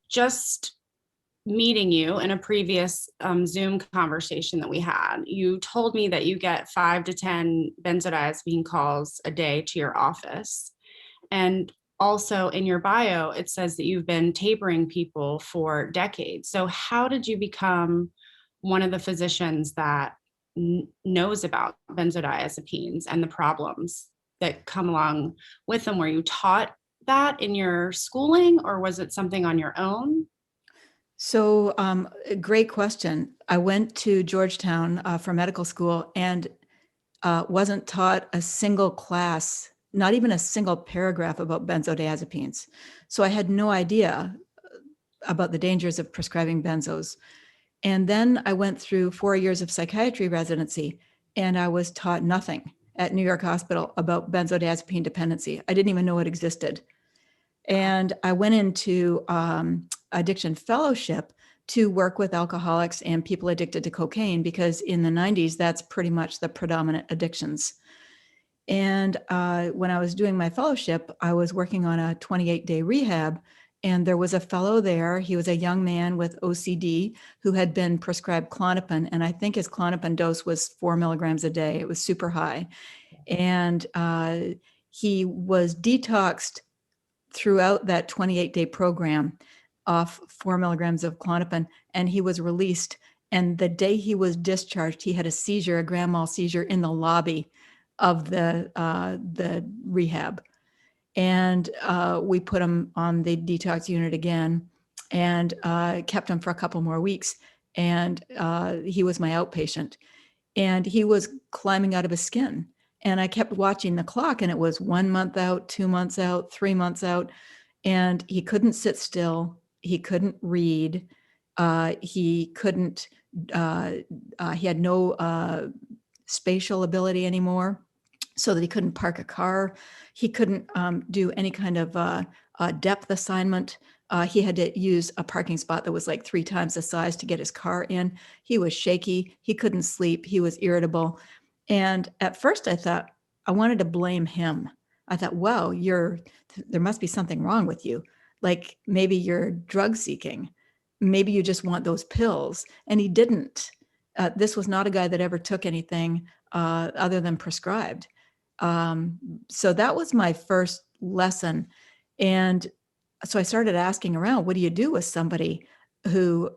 just meeting you in a previous Zoom conversation that we had, you told me that you get 5 to 10 benzodiazepine calls a day to your office. And also in your bio, it says that you've been tapering people for decades. So how did you become one of the physicians that knows about benzodiazepines and the problems that come along with them? Were you taught that in your schooling, or was it something on your own? So, great question. I went to Georgetown for medical school and wasn't taught a single class, not even a single paragraph about benzodiazepines. So I had no idea about the dangers of prescribing benzos. And then I went through 4 years of psychiatry residency, and I was taught nothing at New York Hospital about benzodiazepine dependency. I didn't even know it existed. And I went into addiction fellowship to work with alcoholics and people addicted to cocaine, because in the 90s, that's pretty much the predominant addictions. And when I was doing my fellowship, I was working on a 28-day rehab. And there was a fellow there. He was a young man with OCD who had been prescribed Klonopin. And I think his Klonopin dose was 4 milligrams a day. It was super high. And he was detoxed throughout that 28-day program off 4 milligrams of Klonopin, and he was released. And the day he was discharged, he had a seizure, a grand mal seizure in the lobby of the rehab. And we put him on the detox unit again and kept him for a couple more weeks. And he was my outpatient. And he was climbing out of his skin. And I kept watching the clock, and it was 1 month out, 2 months out, 3 months out. And he couldn't sit still. He couldn't read. He couldn't, he had no spatial ability anymore, so that he couldn't park a car. He couldn't do any kind of depth assignment. He had to use a parking spot that was like 3 times the size to get his car in. He was shaky. He couldn't sleep. He was irritable. And at first I thought, I wanted to blame him. I thought, wow, there must be something wrong with you. Like maybe you're drug seeking. Maybe you just want those pills. And he didn't. This was not a guy that ever took anything other than prescribed. So that was my first lesson. And so I started asking around, what do you do with somebody who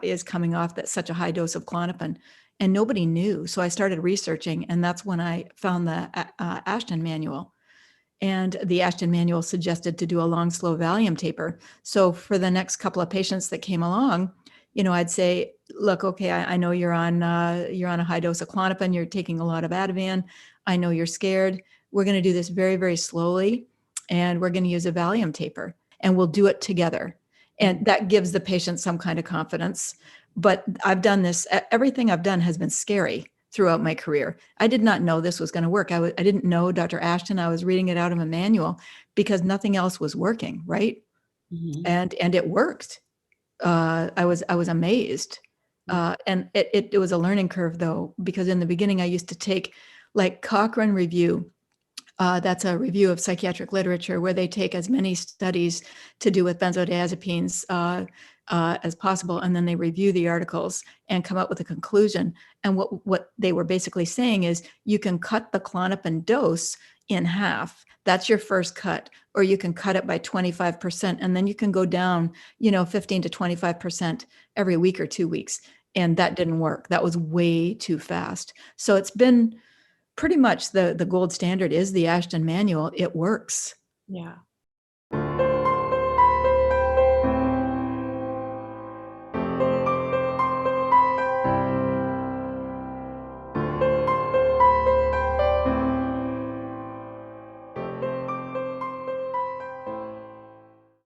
is coming off that such a high dose of Klonopin? And nobody knew. So I started researching, and that's when I found the Ashton manual. And the Ashton manual suggested to do a long, slow Valium taper. So for the next couple of patients that came along, I'd say, look, okay, I know you're on a high dose of Klonopin, you're taking a lot of Ativan. I know you're scared. We're going to do this very, very slowly, and we're going to use a Valium taper, and we'll do it together. And that gives the patient some kind of confidence. But I've done this, everything I've done has been scary throughout my career. I did not know this was going to work. I didn't know Dr. Ashton. I was reading it out of a manual because nothing else was working, right? Mm-hmm. And it worked. I was amazed. And it was a learning curve, though, because in the beginning I used to take like Cochrane Review. That's a review of psychiatric literature where they take as many studies to do with benzodiazepines as possible, and then they review the articles and come up with a conclusion. And what they were basically saying is, you can cut the Klonopin dose in half. That's your first cut, or you can cut it by 25%, and then you can go down, 15 to 25% every week or 2 weeks. And that didn't work. That was way too fast. So it's been pretty much the gold standard is the Ashton manual. It works. Yeah.